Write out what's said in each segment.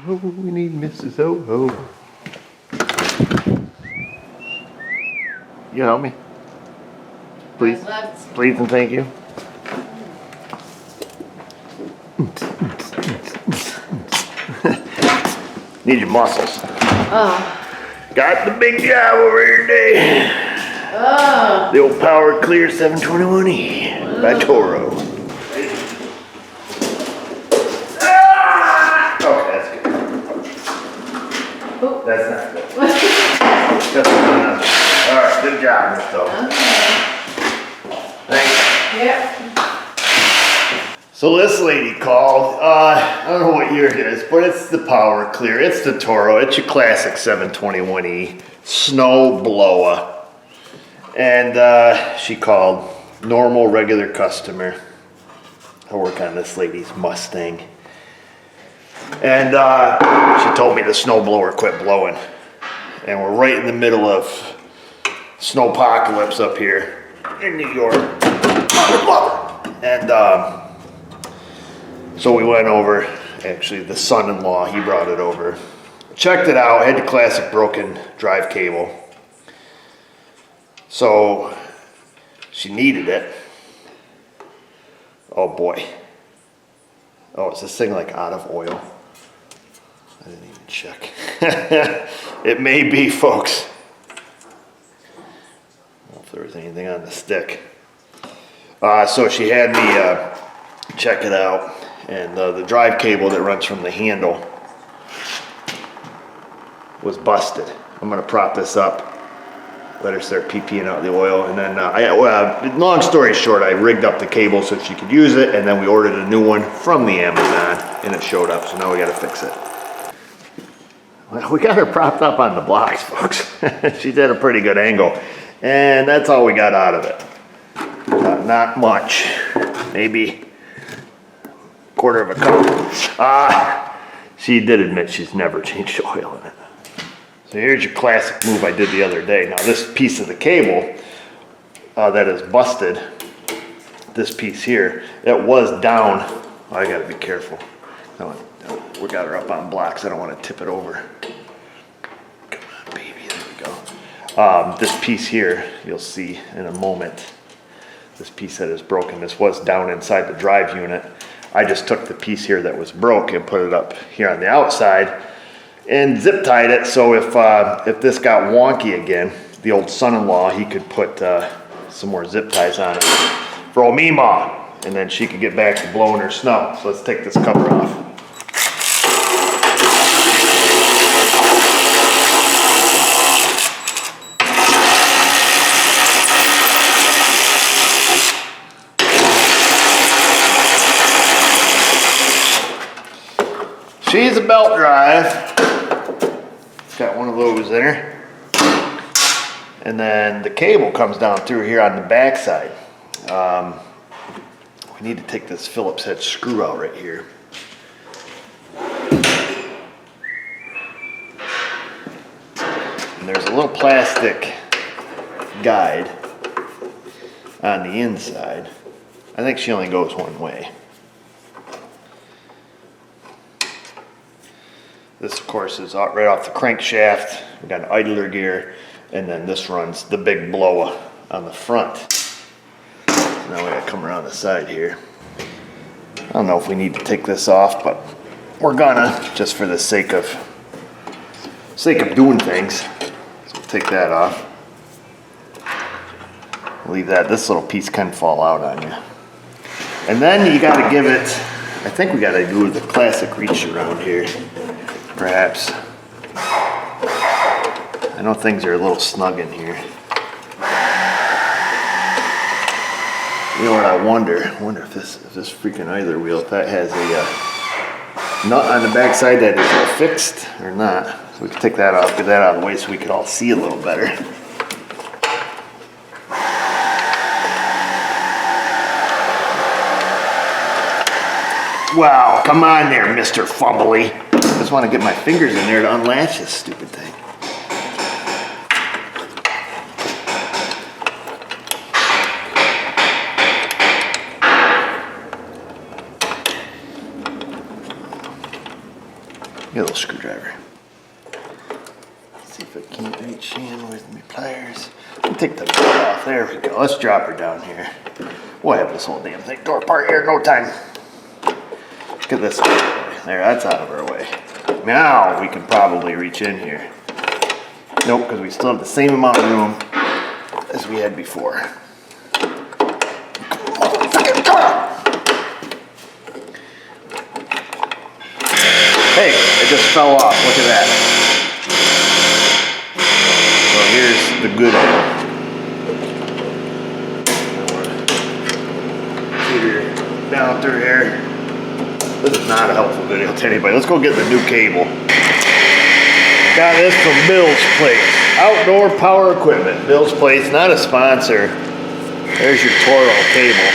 Oh, we need Mrs. O. You help me? Please. Please and thank you. Need your muscles. Got the big job over here today. The old Power Clear 721E by Toro. Okay, that's good. That's not good. Just enough. All right, good job, Miss O. Thanks. Yep. So this lady called, I don't know what year it is, but it's the Power Clear. It's the Toro. It's your classic 721E snow blower. And she called, normal, regular customer. I work on this lady's Mustang. And she told me the snow blower quit blowing. And we're right in the middle of snowpocalypse up here in New York. And so we went over, actually the son-in-law, he brought it over. Checked it out, had the classic broken drive cable. So she needed it. Oh boy. Oh, is this thing like out of oil? I didn't even check. It may be, folks. I don't know if there was anything on the stick. So she had me check it out. And the drive cable that runs from the handle was busted. I'm gonna prop this up, let her start PPing out the oil, and then long story short, I rigged up the cable so she could use it, and then we ordered a new one from the Amazon, and it showed up, so now we gotta fix it. Well, we got her propped up on the blocks, folks. She's at a pretty good angle, and that's all we got out of it. Not much, maybe quarter of a cup. She did admit she's never changed oil in it. So here's your classic move I did the other day. Now this piece of the cable that is busted, this piece here, it was down. Oh, I gotta be careful. We got her up on blocks. I don't want to tip it over. Come on, baby, there we go. This piece here, you'll see in a moment. This piece that is broken, this was down inside the drive unit. I just took the piece here that was broke and put it up here on the outside and zip tied it, so if this got wonky again, the old son-in-law, he could put some more zip ties on it for old Meemaw, and then she could get back to blowing her snow. So let's take this cover off. She's a belt drive. Got one of those in her. And then the cable comes down through here on the back side. We need to take this Phillips head screw out right here. And there's a little plastic guide on the inside. I think she only goes one way. This, of course, is right off the crankshaft. We got an idler gear, and then this runs the big blower on the front. So now we gotta come around the side here. I don't know if we need to take this off, but we're gonna, just for the sake of doing things. So we'll take that off. Leave that. This little piece can fall out on you. And then you gotta give it. I think we gotta do the classic reach around here. Perhaps. I know things are a little snug in here. You know what I wonder? I wonder if this freaking idler wheel, if that has a nut on the back side that is fixed or not. So we can take that off, get that out of the way so we can all see a little better. Wow, come on there, Mr. Fumbly. I just want to get my fingers in there to unlatch this stupid thing. Get a little screwdriver. Let's see if I can't reach in with my pliers. I'll take the bolt off. There we go. Let's drop her down here. We'll have this whole damn thing tore apart here in no time. Get this out of the way. There, that's out of our way. Now we can probably reach in here. Nope, because we still have the same amount of room as we had before. Hey, it just fell off. Look at that. So here's the good end. Down through here. This is not a helpful video to anybody. Let's go get the new cable. Got this from Bill's Place. Outdoor Power Equipment. Bill's Place, not a sponsor. There's your Toro cable.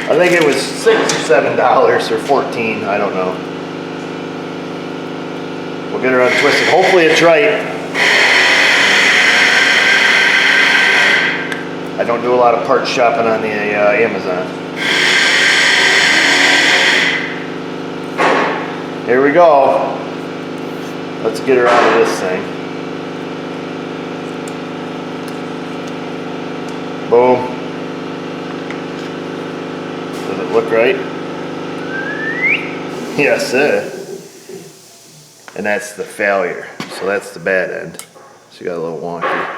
I think it was $6 or $7 or $14. I don't know. We'll get her untwisted. Hopefully it's right. I don't do a lot of part shopping on the Amazon. Here we go. Let's get her out of this thing. Boom. Does it look right? Yes, sir. And that's the failure. So that's the bad end. So you got a little wonky.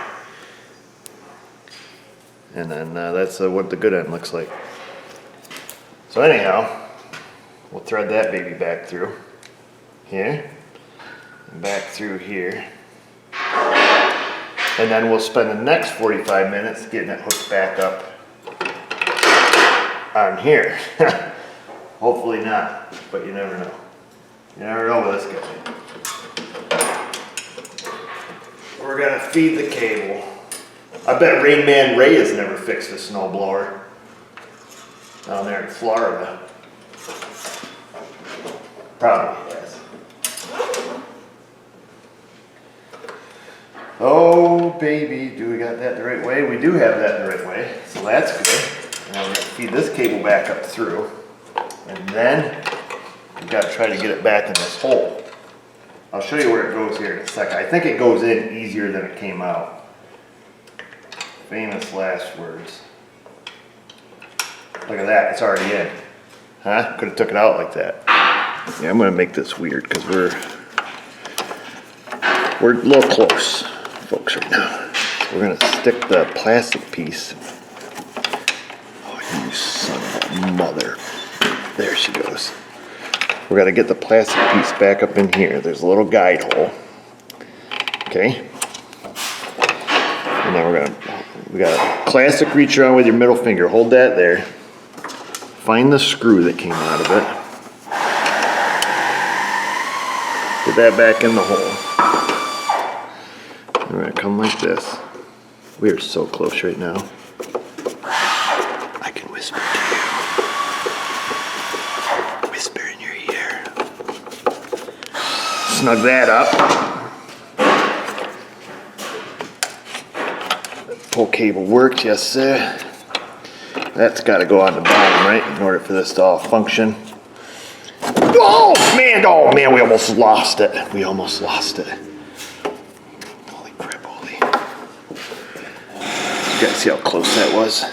And then that's what the good end looks like. So anyhow, we'll thread that baby back through here, and back through here. And then we'll spend the next 45 minutes getting it hooked back up on here. Hopefully not, but you never know. You never know with this guy. We're gonna feed the cable. I bet Rain Man Ray has never fixed a snowblower down there in Florida. Probably has. Oh baby, do we got that the right way? We do have that the right way, so that's good. Now we're gonna feed this cable back up through, and then we've got to try to get it back in this hole. I'll show you where it goes here in a second. I think it goes in easier than it came out. Famous last words. Look at that, it's already in. Huh? Could have took it out like that. Yeah, I'm gonna make this weird because we're a little close, folks, right now. We're gonna stick the plastic piece. Oh, you son of a mother. There she goes. We're gonna get the plastic piece back up in here. There's a little guide hole. Okay. And then we got a classic reach around with your middle finger. Hold that there. Find the screw that came out of it. Get that back in the hole. We're gonna come like this. We are so close right now. I can whisper to you. Whisper in your ear. Snug that up. Pull cable works, yes sir. That's got to go on the bottom, right, in order for this to all function. Oh man, we almost lost it. We almost lost it. Holy crap, holy. You guys see how close that was?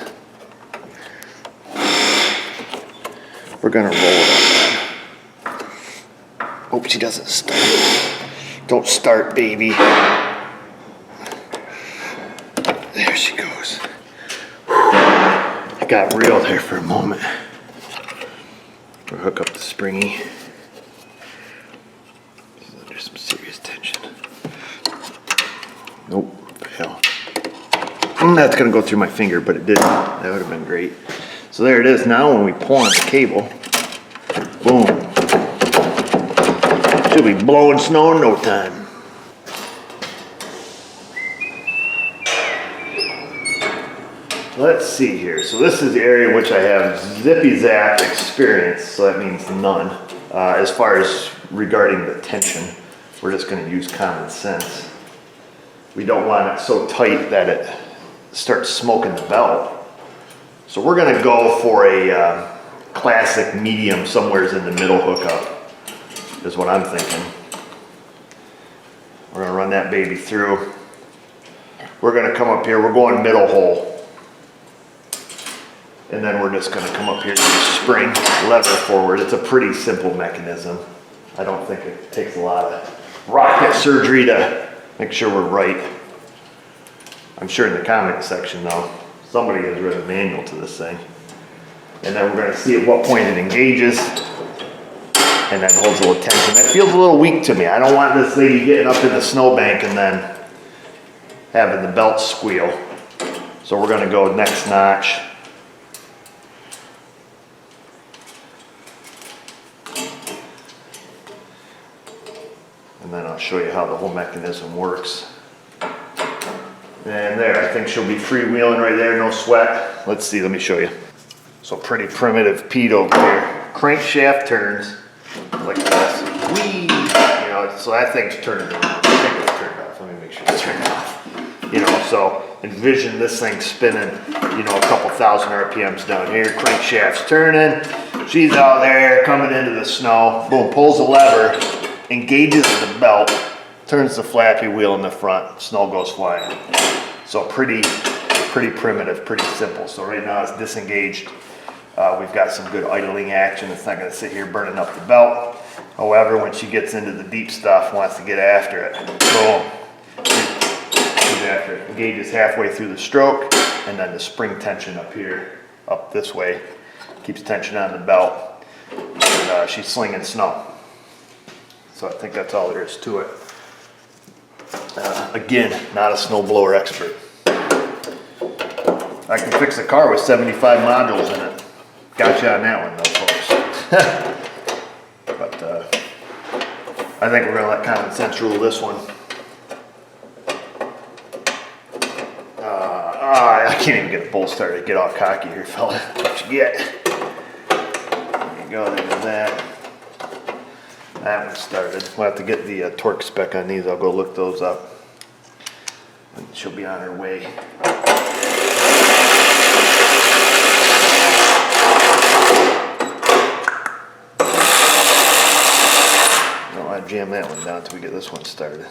We're gonna roll it up. Hope she doesn't start. Don't start, baby. There she goes. I got real there for a moment. We'll hook up the springy. She's under some serious tension. Nope, hell. That's gonna go through my finger, but it didn't. That would have been great. So there it is. Now when we pull on the cable, boom. She'll be blowing snow in no time. Let's see here. So this is the area in which I have zippy zap experience. So that means none. As far as regarding the tension, we're just going to use common sense. We don't want it so tight that it starts smoking the belt. So we're going to go for a classic medium, somewhere's in the middle hookup. is what I'm thinking. We're gonna run that baby through. We're gonna come up here, we're going middle hole. And then we're just gonna come up here to the spring, lever forward. It's a pretty simple mechanism. I don't think it takes a lot of rocket surgery to make sure we're right. I'm sure in the comment section though, somebody has written a manual to this thing. And then we're gonna see at what point it engages and then holds a little tension. That feels a little weak to me. I don't want this lady getting up in the snowbank and then having the belt squeal. So we're gonna go next notch. And then I'll show you how the whole mechanism works. And there, I think she'll be freewheeling right there, no sweat. Let's see, let me show you. So pretty primitive Pete over here. Crankshaft turns like this. Whee! You know, so that thing's turning around. I think it's turned off. Let me make sure it's turned off. You know, so envision this thing spinning, you know, a couple thousand RPMs down here. Crankshaft's turning. She's out there coming into the snow. Boom, pulls the lever, engages the belt, turns the flappy wheel in the front, snow goes flying. So pretty primitive, pretty simple. So right now it's disengaged. We've got some good idling action. It's not gonna sit here burning up the belt. However, when she gets into the deep stuff, wants to get after it. Boom, get after it. Engages halfway through the stroke, and then the spring tension up here, up this way, keeps tension on the belt. And she's slinging snow. So I think that's all there is to it. Again, not a snowblower expert. I can fix a car with 75 modules in it. Got you on that one though, folks. But I think we're gonna let common sense rule this one. I can't even get the bolt started. Get all cocky here, fella. What you get? There you go, there's that. That one started. We'll have to get the torque spec on these. I'll go look those up. And she'll be on her way. I'll jam that one down until we get this one started.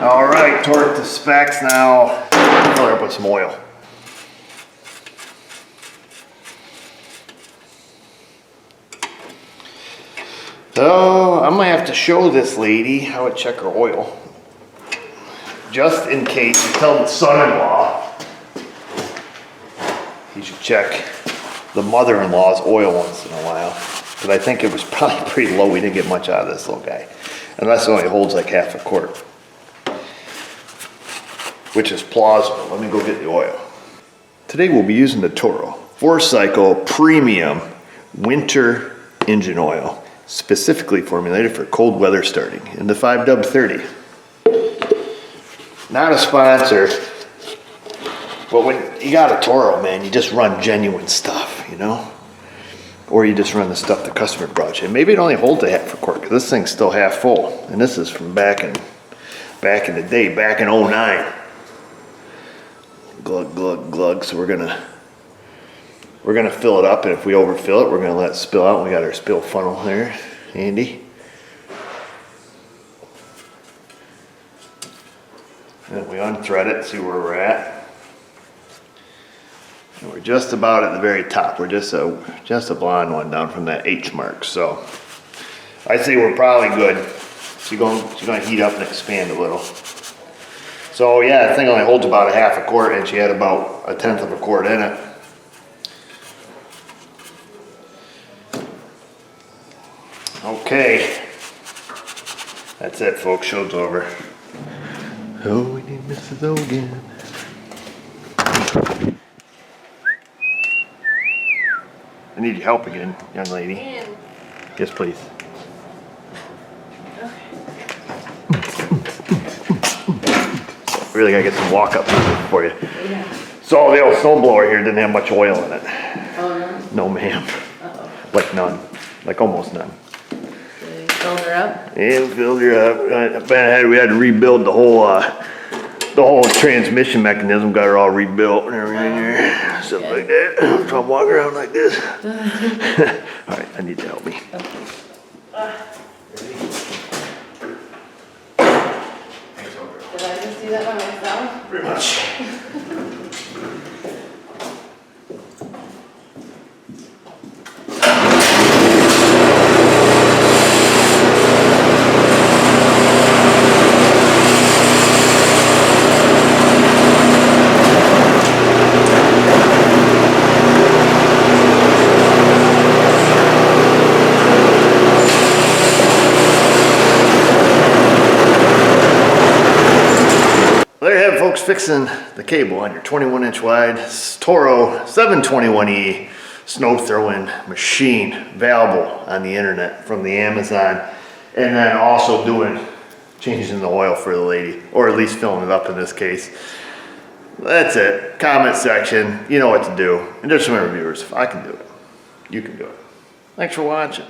All right, torque to specs now. Fill her up with some oil. So I'm gonna have to show this lady how to check her oil. Just in case you tell the son-in-law he should check the mother-in-law's oil once in a while. But I think it was probably pretty low. We didn't get much out of this little guy. Unless it only holds like half a quart. Which is plausible. Let me go get the oil. Today we'll be using the Toro 4-cycle premium winter engine oil. Specifically formulated for cold weather starting in the 5W30. Not a sponsor, but when you got a Toro, man, you just run genuine stuff, you know? Or you just run the stuff the customer brought you. Maybe it only holds a half a quart, because this thing's still half full. And this is from back in the day, back in '09. Glug, glug, glug. So we're gonna fill it up, and if we overfill it, we're gonna let it spill out. We got our spill funnel there, handy. And we unthread it, see where we're at. And we're just about at the very top. We're just a blonde one down from that H mark. So I'd say we're probably good. She's gonna heat up and expand a little. So yeah, the thing only holds about a half a quart, and she had about 1/10 of a quart in it. Okay, that's it, folks. Show's over. Oh, we need Mrs. O again. I need your help again, young lady. Yes, please. Really gotta get some walk-up music for you. Yeah. So the old snowblower here didn't have much oil in it. Oh, no? No, ma'am. Uh-oh. Like none. Like almost none. Filled her up? Yeah, filled her up. We had to rebuild the whole the whole transmission mechanism, got her all rebuilt and everything there, stuff like that. I'm trying to walk around like this. All right, I need to help me. Did I just do that by myself? Pretty much. There you have it, folks, fixing the cable on your 21-inch wide Toro 721E snow throwing machine, available on the internet from the Amazon, and then also changing the oil for the lady, or at least filling it up in this case. That's it. Comment section, you know what to do. And there's some reviewers. If I can do it, you can do it. Thanks for watching.